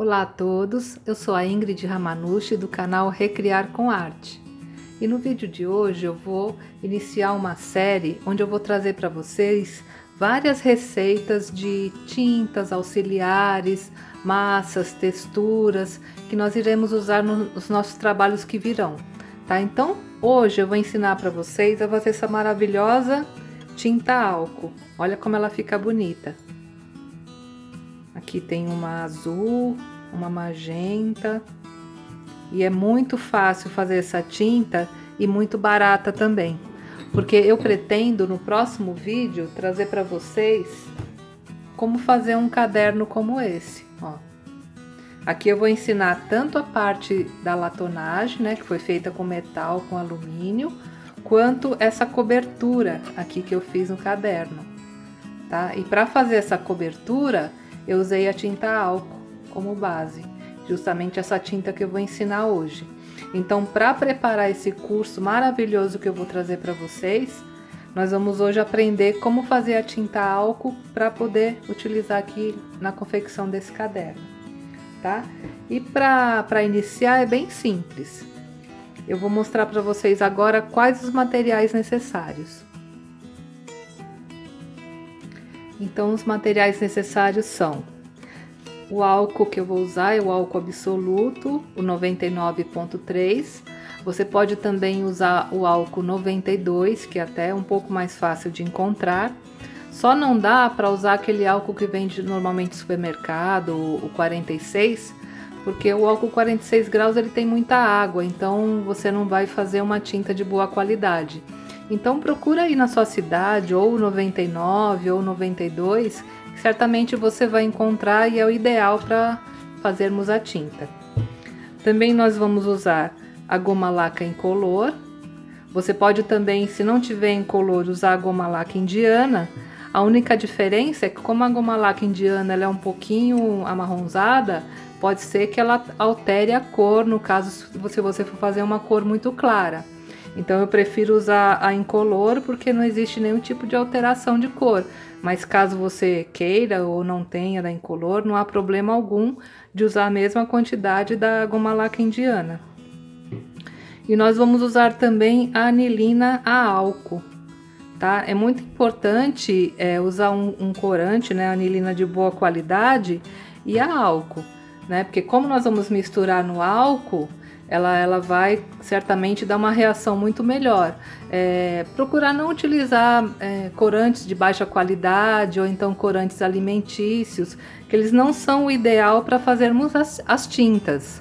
Olá a todos, eu sou a Ingrid Ramanushi do canal Recriar com Arte. E no vídeo de hoje eu vou iniciar uma série onde eu vou trazer para vocês várias receitas de tintas auxiliares, massas, texturas que nós iremos usar nos nossos trabalhos que virão, tá? Então hoje eu vou ensinar para vocês a fazer essa maravilhosa tinta álcool. Olha como ela fica bonita. Aqui tem uma azul, uma magenta, e é muito fácil fazer essa tinta e muito barata também, porque eu pretendo no próximo vídeo trazer para vocês como fazer um caderno como esse, ó. Aqui eu vou ensinar tanto a parte da latonagem, né, que foi feita com metal, com alumínio, quanto essa cobertura aqui que eu fiz no caderno, tá? E para fazer essa cobertura eu usei a tinta álcool como base, justamente essa tinta que eu vou ensinar hoje. Então, para preparar esse curso maravilhoso que eu vou trazer para vocês, nós vamos hoje aprender como fazer a tinta álcool para poder utilizar aqui na confecção desse caderno, tá? E para iniciar é bem simples. Eu vou mostrar para vocês agora quais os materiais necessários. Então, os materiais necessários são o álcool que eu vou usar, é o álcool absoluto, o 99.3. Você pode também usar o álcool 92, que é até um pouco mais fácil de encontrar. Só não dá para usar aquele álcool que vende normalmente no supermercado, o 46, porque o álcool 46 graus ele tem muita água, então você não vai fazer uma tinta de boa qualidade. Então procura aí na sua cidade, ou 99 ou 92, que certamente você vai encontrar e é o ideal para fazermos a tinta. Também nós vamos usar a goma laca incolor. Você pode também, se não tiver incolor, usar a goma laca indiana. A única diferença é que como a goma laca indiana ela é um pouquinho amarronzada, pode ser que ela altere a cor, no caso se você for fazer uma cor muito clara. Então eu prefiro usar a incolor porque não existe nenhum tipo de alteração de cor. Mas caso você queira ou não tenha da incolor, não há problema algum de usar a mesma quantidade da goma laca indiana. E nós vamos usar também a anilina a álcool, tá? É muito importante usar um corante, né, anilina de boa qualidade e a álcool, né? Porque como nós vamos misturar no álcool, ela vai certamente dar uma reação muito melhor. Procurar não utilizar corantes de baixa qualidade ou então corantes alimentícios, que eles não são o ideal para fazermos as tintas.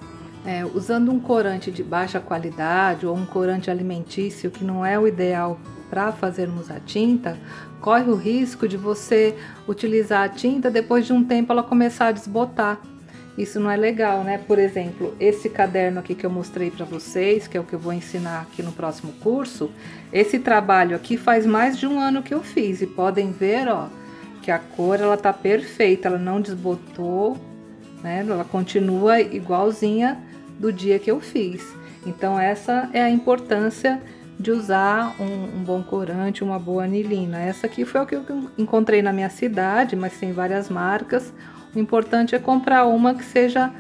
Usando um corante de baixa qualidade ou um corante alimentício que não é o ideal para fazermos a tinta, corre o risco de você utilizar a tinta, depois de um tempo ela começar a desbotar. Isso não é legal, né? Por exemplo, esse caderno aqui que eu mostrei para vocês, que é o que eu vou ensinar aqui no próximo curso, esse trabalho aqui faz mais de um ano que eu fiz e podem ver, ó, que a cor ela tá perfeita, ela não desbotou, né? Ela continua igualzinha do dia que eu fiz. Então essa é a importância de usar um bom corante, uma boa anilina. Essa aqui foi o que eu encontrei na minha cidade, mas tem várias marcas. O importante é comprar uma que seja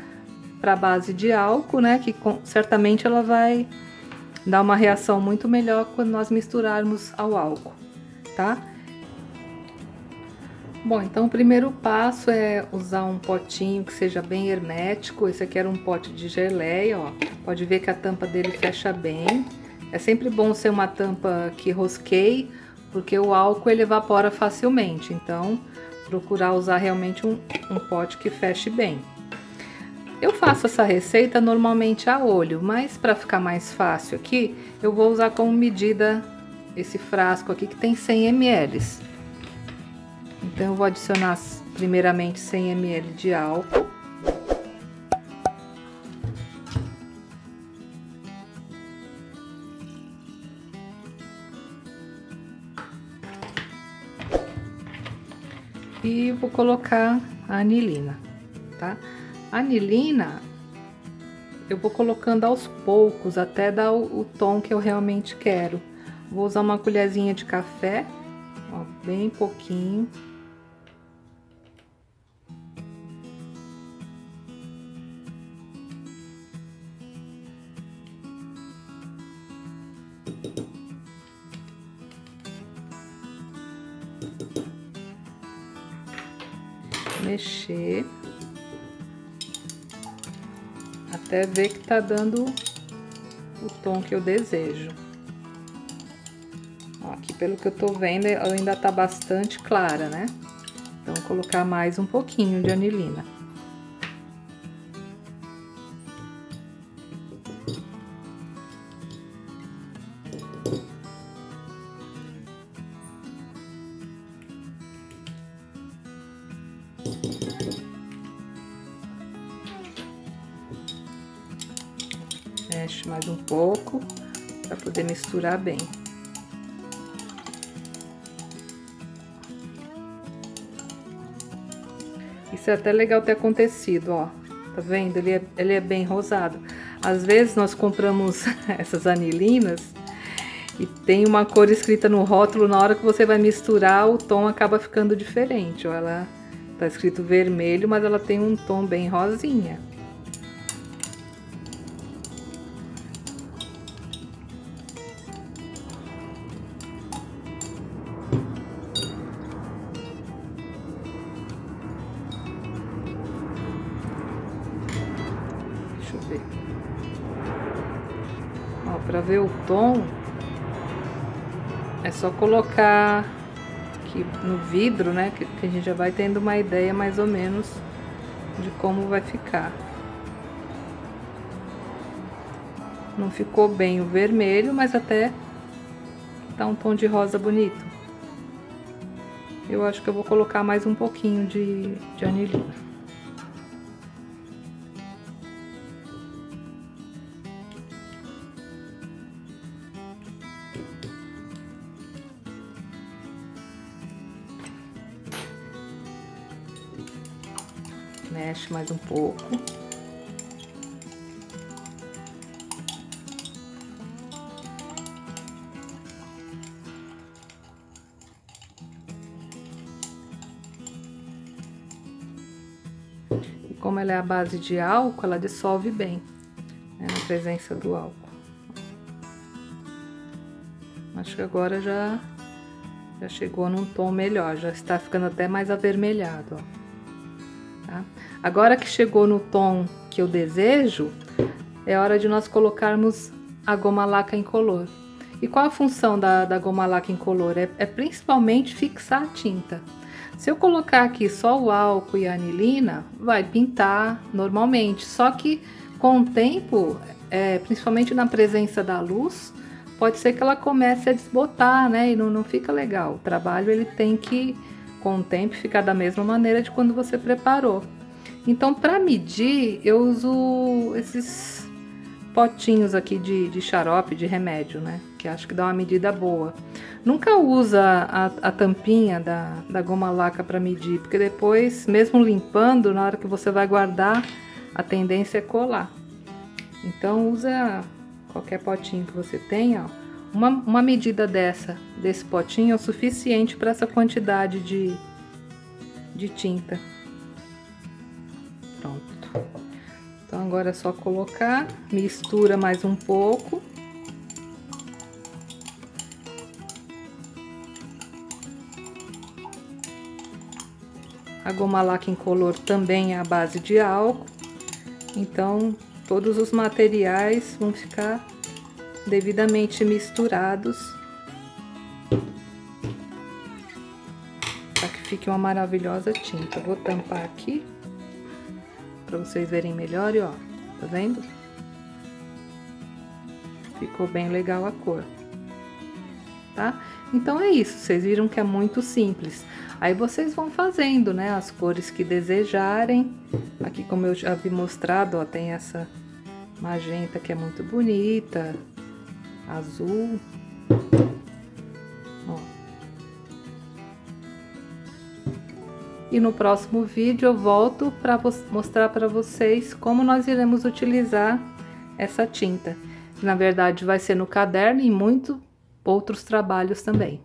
para base de álcool, né? Que certamente ela vai dar uma reação muito melhor quando nós misturarmos ao álcool, tá? Bom, então o primeiro passo é usar um potinho que seja bem hermético. Esse aqui era um pote de geleia, ó. Pode ver que a tampa dele fecha bem. É sempre bom ser uma tampa que rosqueie, porque o álcool ele evapora facilmente. Então, procurar usar realmente um pote que feche bem. Eu faço essa receita normalmente a olho, mas para ficar mais fácil aqui, eu vou usar como medida esse frasco aqui que tem 100 ml. Então eu vou adicionar primeiramente 100 ml de álcool. E vou colocar a anilina, tá? A anilina eu vou colocando aos poucos até dar o tom que eu realmente quero. Vou usar uma colherzinha de café, ó, bem pouquinho. mexer até ver que tá dando o tom que eu desejo. Ó, aqui pelo que eu tô vendo, ela ainda tá bastante clara, né? Então, vou colocar mais um pouquinho de anilina. Mexe mais um pouco para poder misturar bem. Isso é até legal ter acontecido, ó. Tá vendo? Ele é bem rosado. Às vezes nós compramos essas anilinas e tem uma cor escrita no rótulo, na hora que você vai misturar, o tom acaba ficando diferente, ó. Ela tá escrito vermelho, mas ela tem um tom bem rosinha. Deixa eu ver. Ó, pra ver o tom, é só colocar aqui no vidro, né? Que a gente já vai tendo uma ideia mais ou menos de como vai ficar. Não ficou bem o vermelho, mas até tá um tom de rosa bonito. Eu acho que eu vou colocar mais um pouquinho de anilina. Mexe mais um pouco. E como ela é a base de álcool, ela dissolve bem, né, na presença do álcool. Acho que agora já chegou num tom melhor, já está ficando até mais avermelhado, ó. Tá? Agora que chegou no tom que eu desejo, é hora de nós colocarmos a goma laca incolor. E qual a função da goma laca incolor? É principalmente fixar a tinta. Se eu colocar aqui só o álcool e a anilina, vai pintar normalmente. Só que com o tempo, principalmente na presença da luz, pode ser que ela comece a desbotar, né? E não fica legal. O trabalho ele tem que, com o tempo, ficar da mesma maneira de quando você preparou. Então, para medir, eu uso esses potinhos aqui de xarope, de remédio, né? Que acho que dá uma medida boa. Nunca usa a tampinha da goma laca para medir, porque depois, mesmo limpando, na hora que você vai guardar, a tendência é colar. Então, usa qualquer potinho que você tenha, ó. Uma medida desse potinho é o suficiente para essa quantidade de tinta. Pronto. Então, agora é só colocar, mistura mais um pouco. A goma laca incolor também é a base de álcool, então todos os materiais vão ficar devidamente misturados para que fique uma maravilhosa tinta. Vou tampar aqui para vocês verem melhor, e ó, tá vendo? Ficou bem legal a cor, tá? Então é isso, vocês viram que é muito simples. Aí vocês vão fazendo, né, as cores que desejarem. Aqui, como eu já havia mostrado, ó, tem essa magenta que é muito bonita, azul, ó. E no próximo vídeo eu volto para mostrar para vocês como nós iremos utilizar essa tinta. Na verdade, vai ser no caderno e muitos outros trabalhos também.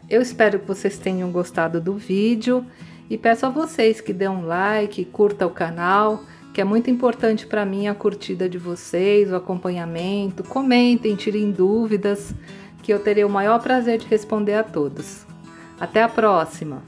Eu espero que vocês tenham gostado do vídeo e peço a vocês que dêem um like, curta o canal, que é muito importante para mim a curtida de vocês, o acompanhamento. Comentem, tirem dúvidas, que eu terei o maior prazer de responder a todos. Até a próxima!